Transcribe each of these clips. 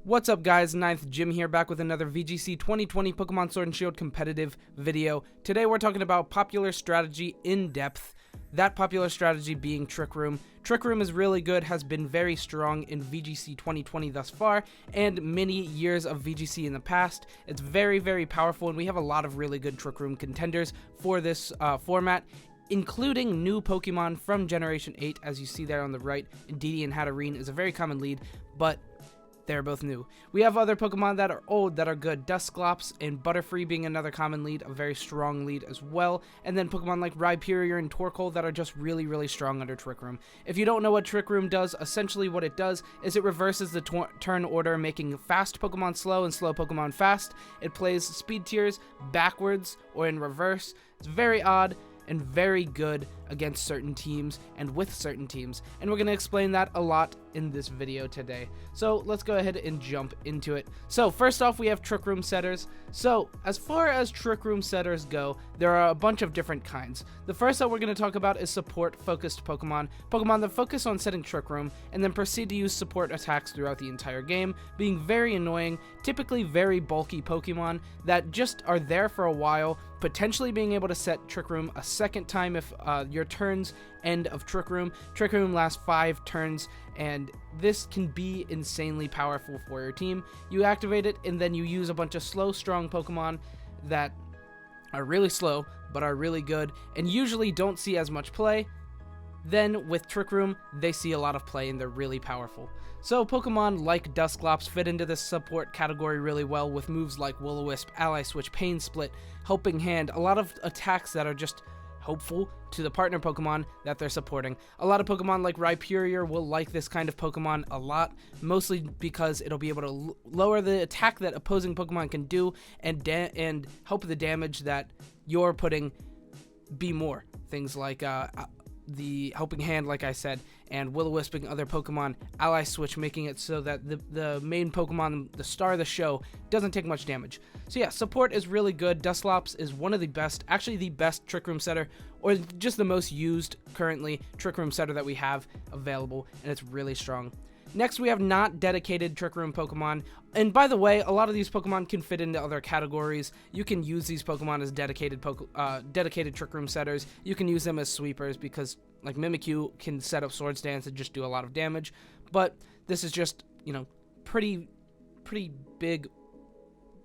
What's up guys, Ninth Jim here, back with another VGC 2020 Pokemon Sword and Shield competitive video. Today we're talking about popular strategy in depth, that popular strategy being Trick Room. Trick Room is really good, has been very strong in VGC 2020 thus far, and many years of VGC in the past. It's very powerful, and we have a lot of really good Trick Room contenders for this format, including new Pokemon from Generation 8, as you see there on the right. Indeedee and Hatterene is a very common lead, but they're both new. We have other Pokemon that are old that are good. Dusclops and Butterfree being another common lead, a very strong lead as well. And then Pokemon like Rhyperior and Torkoal that are just really strong under Trick Room. If you don't know what Trick Room does, essentially what it does is it reverses the turn order, making fast Pokemon slow and slow Pokemon fast. It plays speed tiers backwards or in reverse. It's very odd and very good against certain teams and with certain teams, and we're going to explain that a lot in this video today. So let's go ahead and jump into it. So first off, we have Trick Room setters. So as far as Trick Room setters go, there are a bunch of different kinds. The first that we're going to talk about is support focused Pokemon that focus on setting Trick Room and then proceed to use support attacks throughout the entire game, being very annoying, typically very bulky Pokemon that just are there for a while, potentially being able to set Trick Room a second time if your turns end of Trick Room. Trick Room lasts 5 turns, and this can be insanely powerful for your team. You activate it, and then you use a bunch of slow, strong Pokemon that are really slow, but are really good, and usually don't see as much play. Then, with Trick Room, they see a lot of play, and they're really powerful. So, Pokemon like Dusclops fit into this support category really well with moves like Will-O-Wisp, Ally Switch, Pain Split, Helping Hand, a lot of attacks that are just hopeful to the partner Pokemon that they're supporting. A lot of Pokemon like Rhyperior will like this kind of Pokemon a lot, mostly because it'll be able to lower the attack that opposing Pokemon can do and help the damage that you're putting be more. Things like the Helping Hand, like I said, and Will-O-Wisping other Pokemon, Ally Switch, making it so that the main Pokemon, the star of the show, doesn't take much damage. So yeah, support is really good. Dusclops is one of the best, actually the best Trick Room setter, or just the most used currently Trick Room setter that we have available, and it's really strong. Next, we have not dedicated Trick Room Pokemon. And by the way, a lot of these Pokemon can fit into other categories. You can use these Pokemon as dedicated Trick Room setters. You can use them as sweepers because, like, Mimikyu can set up Swords Dance and just do a lot of damage. But this is just, you know, pretty big,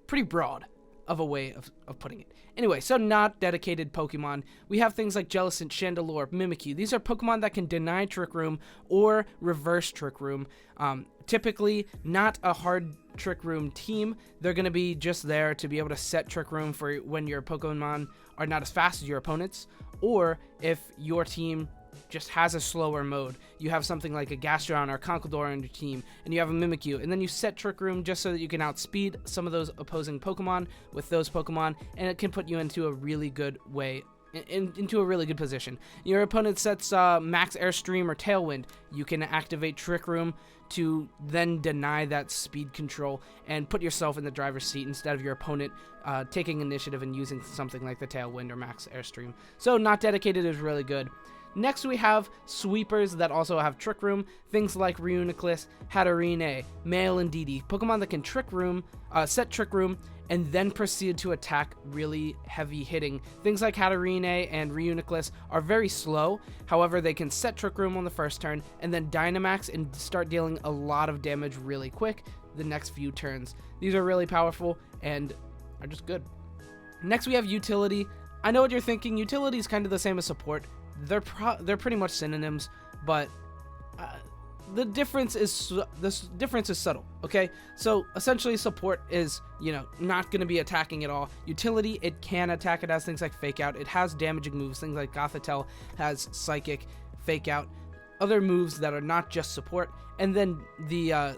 pretty broad of a way of putting it. Anyway, so not dedicated Pokemon. We have things like Jellicent, Chandelure, Mimikyu. These are Pokemon that can deny Trick Room or reverse Trick Room. Typically, not a hard Trick Room team. They're going to be just there to be able to set Trick Room for when your Pokemon are not as fast as your opponents, or if your team just has a slower mode. You have something like a Gastrodon or Conkeldurr on your team, and you have a Mimikyu, and then you set Trick Room just so that you can outspeed some of those opposing Pokemon with those Pokemon, and it can put you into a really good way, into a really good position. Your opponent sets Max Airstream or Tailwind. You can activate Trick Room to then deny that speed control and put yourself in the driver's seat instead of your opponent taking initiative and using something like the Tailwind or Max Airstream. So not dedicated is really good. Next, we have sweepers that also have Trick Room, things like Reuniclus, Hatterene, Male Indeedee, Pokemon that can Trick Room, set Trick Room, and then proceed to attack really heavy hitting. Things like Hatterene and Reuniclus are very slow, however they can set Trick Room on the first turn, and then Dynamax and start dealing a lot of damage really quick the next few turns. These are really powerful and are just good. Next, we have Utility. I know what you're thinking, Utility is kind of the same as support. They're pretty much synonyms, but the difference is subtle. Okay, so essentially support is, you know, not going to be attacking at all. Utility, it can attack. It has things like Fake Out. It has damaging moves. Things like Gothitelle has Psychic, Fake Out, other moves that are not just support. And then the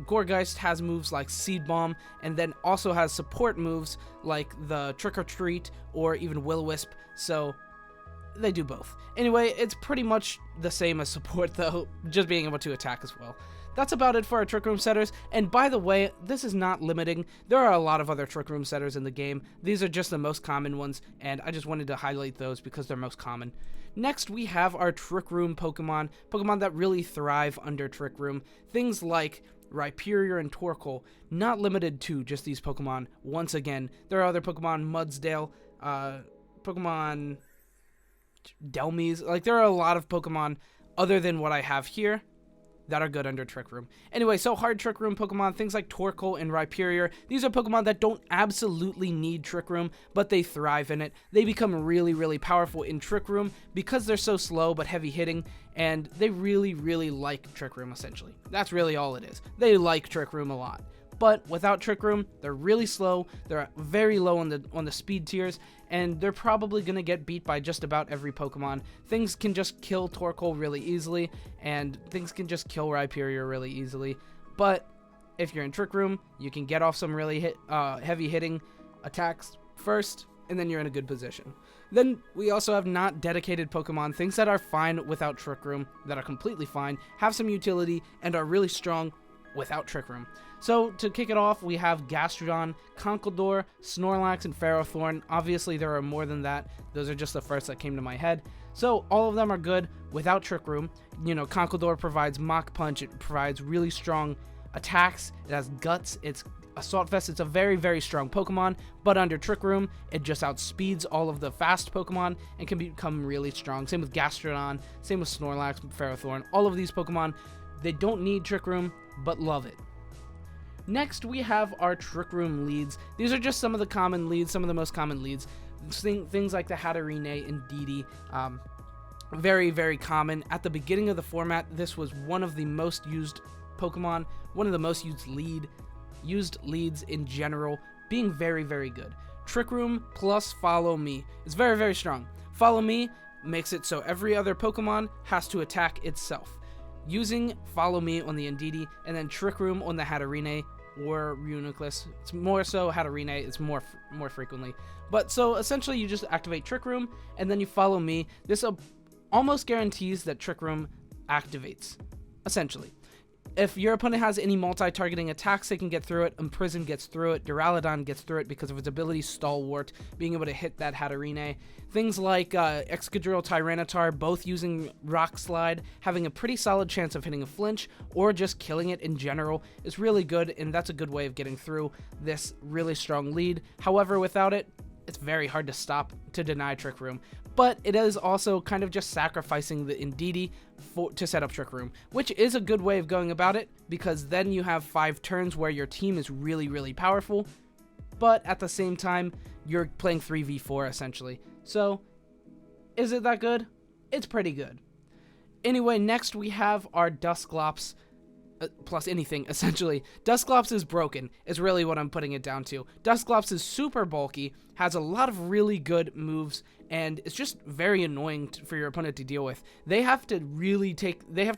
Gourgeist has moves like Seed Bomb, and then also has support moves like the Trick or Treat or even Will-O-Wisp. So they do both. Anyway, it's pretty much the same as support though, just being able to attack as well. That's about it for our Trick Room setters, and by the way, this is not limiting. There are a lot of other Trick Room setters in the game. These are just the most common ones, and I just wanted to highlight those because they're most common. Next, we have our Trick Room Pokemon that really thrive under Trick Room. Things like Rhyperior, and Torkoal. Not limited to just these Pokemon. Once again, there are other Pokemon, Mudsdale, Pokemon Delmies. Like, there are a lot of Pokemon other than what I have here that are good under Trick Room. Anyway, so hard Trick Room Pokemon, things like Torkoal and Rhyperior, these are Pokemon that don't absolutely need Trick Room, but they thrive in it. They become really, really powerful in Trick Room because they're so slow but heavy hitting, and they really, really like Trick Room, essentially. That's really all it is. They like Trick Room a lot. But without Trick Room, they're really slow, they're very low on the speed tiers, and they're probably going to get beat by just about every Pokemon. Things can just kill Torkoal really easily, and things can just kill Rhyperior really easily. But if you're in Trick Room, you can get off some really heavy hitting attacks first, and then you're in a good position. Then we also have not dedicated Pokemon, things that are fine without Trick Room, that are completely fine, have some utility, and are really strong without Trick Room. So to kick it off, we have Gastrodon, Conkeldurr, Snorlax, and Ferrothorn. Obviously, there are more than that. Those are just the first that came to my head. So all of them are good without Trick Room. You know, Conkeldurr provides Mach Punch. It provides really strong attacks. It has Guts. It's Assault Vest. It's a very, very strong Pokemon. But under Trick Room, it just outspeeds all of the fast Pokemon and can become really strong. Same with Gastrodon. Same with Snorlax, Ferrothorn. All of these Pokemon, they don't need Trick Room, but love it. Next, we have our Trick Room leads. These are just some of the common leads, some of the most common leads. Things like the Hatterene and Didi. Very, very common. At the beginning of the format, this was one of the most used Pokemon, one of the most used leads in general, being very, very good. Trick Room plus Follow Me is very, very strong. Follow Me makes it so every other Pokemon has to attack itself. Using Follow Me on the Indeedee and then Trick Room on the Hatterene or Reuniclus. It's more so Hatterene, it's more frequently. But so essentially you just activate Trick Room and then you Follow Me. This almost guarantees that Trick Room activates, essentially. If your opponent has any multi-targeting attacks, they can get through it. Imprison gets through it. Duraludon gets through it because of its ability Stalwart, being able to hit that Hatterene. Things like Excadrill, Tyranitar, both using Rock Slide, having a pretty solid chance of hitting a flinch or just killing it in general is really good, and that's a good way of getting through this really strong lead. However, without it, it's very hard to deny Trick Room. But it is also kind of just sacrificing the Indeedee to set up Trick Room, which is a good way of going about it, because then you have 5 turns where your team is really, really powerful, but at the same time, you're playing 3v4 essentially. So, is it that good? It's pretty good. Anyway, next we have our Dusclops, plus anything, essentially. Dusclops is broken, is really what I'm putting it down to. Dusclops is super bulky, has a lot of really good moves, and it's just very annoying for your opponent to deal with. They have to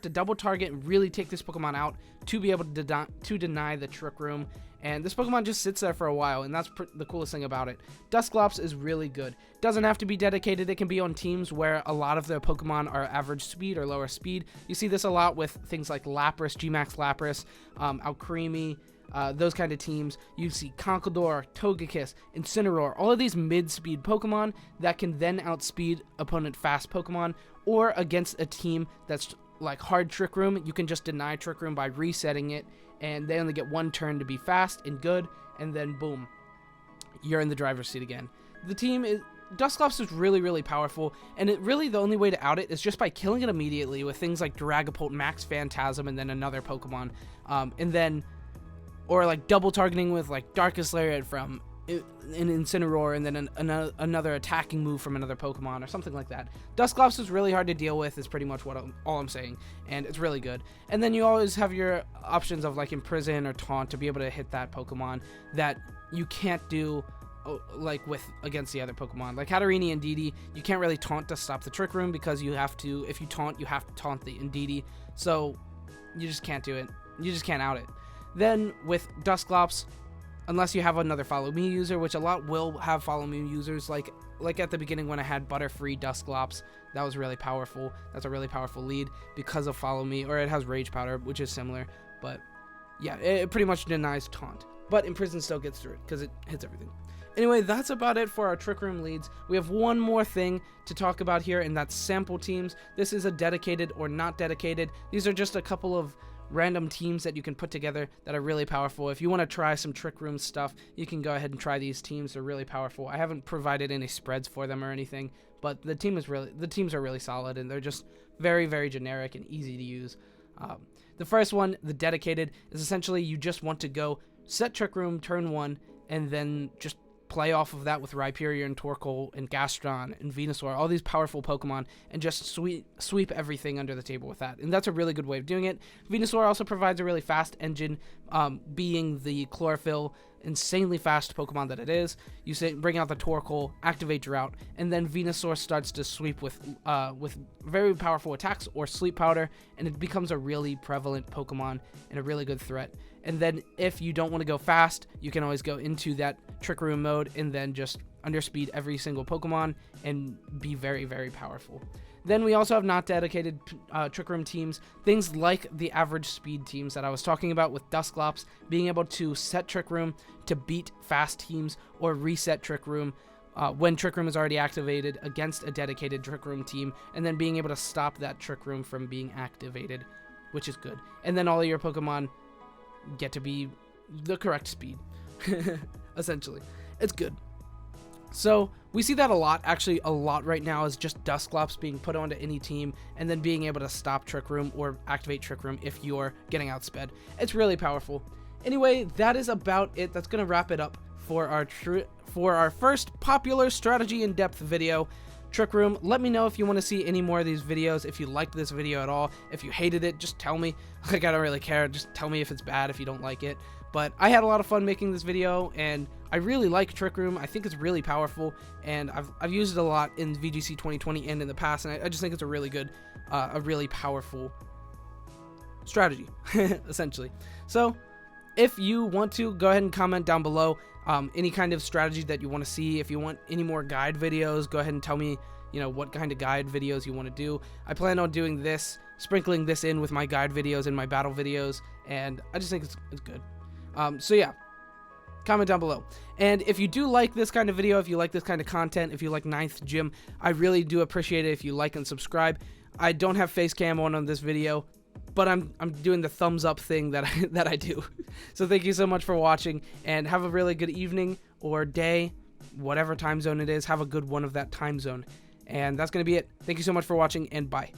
double target and really take this Pokemon out to be able to deny the Trick Room, and this Pokemon just sits there for a while, and that's the coolest thing about it. Dusclops is really good. Doesn't have to be dedicated. It can be on teams where a lot of their Pokemon are average speed or lower speed. You see this a lot with things like Lapras, Gmax Lapras, Alcremie, those kind of teams. You see Conkeldurr, Togekiss, Incineroar, all of these mid-speed Pokemon that can then outspeed opponent fast Pokemon, or against a team that's like hard Trick Room, you can just deny Trick Room by resetting it, and they only get 1 turn to be fast and good, and then boom, you're in the driver's seat again. Dusclops is really, really powerful, and the only way to out it is just by killing it immediately with things like Dragapult, Max Phantasm, and then another Pokemon, or like double targeting with like Darkest Lariat from an Incineroar, and then another attacking move from another Pokemon or something like that. Dusclops is really hard to deal with, is pretty much all I'm saying, and it's really good. And then you always have your options of like Imprison or Taunt to be able to hit that Pokemon that you can't do like against the other Pokemon. Like Hatterene and Indeedee, you can't really taunt to stop the Trick Room, because if you taunt, you have to taunt the Indeedee, so you just can't do it. You just can't out it. Then with Dusclops, unless you have another Follow Me user, which a lot will have Follow Me users, like at the beginning when I had Butterfree Dusclops, that was really powerful. That's a really powerful lead because of Follow Me, or it has Rage Powder, which is similar, but yeah, it pretty much denies Taunt. But Imprison still gets through it because it hits everything. Anyway, that's about it for our Trick Room leads. We have one more thing to talk about here, and that's sample teams. This is a dedicated or not dedicated. These are just a couple of random teams that you can put together that are really powerful. If you want to try some Trick Room stuff, you can go ahead and try these teams. They're really powerful. I haven't provided any spreads for them or anything, but the teams are really solid, and they're just very, very generic and easy to use. The first one, the Dedicated, is essentially you just want to go set Trick Room turn 1, and then just play off of that with Rhyperior and Torkoal and Gastron and Venusaur, all these powerful Pokemon, and just sweep everything under the table with that. And that's a really good way of doing it. Venusaur also provides a really fast engine, being the Chlorophyll, insanely fast Pokemon that it is. You bring out the Torkoal, activate Drought, and then Venusaur starts to sweep with very powerful attacks or Sleep Powder, and it becomes a really prevalent Pokemon and a really good threat. And then if you don't want to go fast, you can always go into that Trick Room mode and then just underspeed every single Pokemon and be very, very powerful. Then we also have not dedicated Trick Room teams, things like the average speed teams that I was talking about with Dusclops, being able to set Trick Room to beat fast teams or reset Trick Room when Trick Room is already activated against a dedicated Trick Room team, and then being able to stop that Trick Room from being activated, which is good. And then all of your Pokemon get to be the correct speed, essentially. It's good. So we see that a lot, actually a lot right now, is just Dusclops being put onto any team and then being able to stop Trick Room or activate Trick Room if you're getting outsped. It's really powerful. Anyway, that is about it. That's going to wrap it up for our first popular strategy in-depth video, Trick Room. Let me know if you want to see any more of these videos, if you liked this video at all. If you hated it, just tell me. Like, I don't really care. Just tell me if it's bad if you don't like it. But I had a lot of fun making this video, and I really like Trick Room. I think it's really powerful, and I've used it a lot in VGC 2020 and in the past, and I just think it's a really good, a really powerful strategy, essentially. So if you want to, go ahead and comment down below any kind of strategy that you want to see. If you want any more guide videos, go ahead and tell me, what kind of guide videos you want to do. I plan on doing this, sprinkling this in with my guide videos and my battle videos, and I just think it's good. So yeah, comment down below. And if you do like this kind of video, if you like this kind of content, if you like 9th Gym, I really do appreciate it if you like and subscribe. I don't have face cam on this video, but I'm doing the thumbs up thing that I do. So thank you so much for watching, and have a really good evening or day, whatever time zone it is. Have a good one of that time zone. And that's going to be it. Thank you so much for watching, and bye.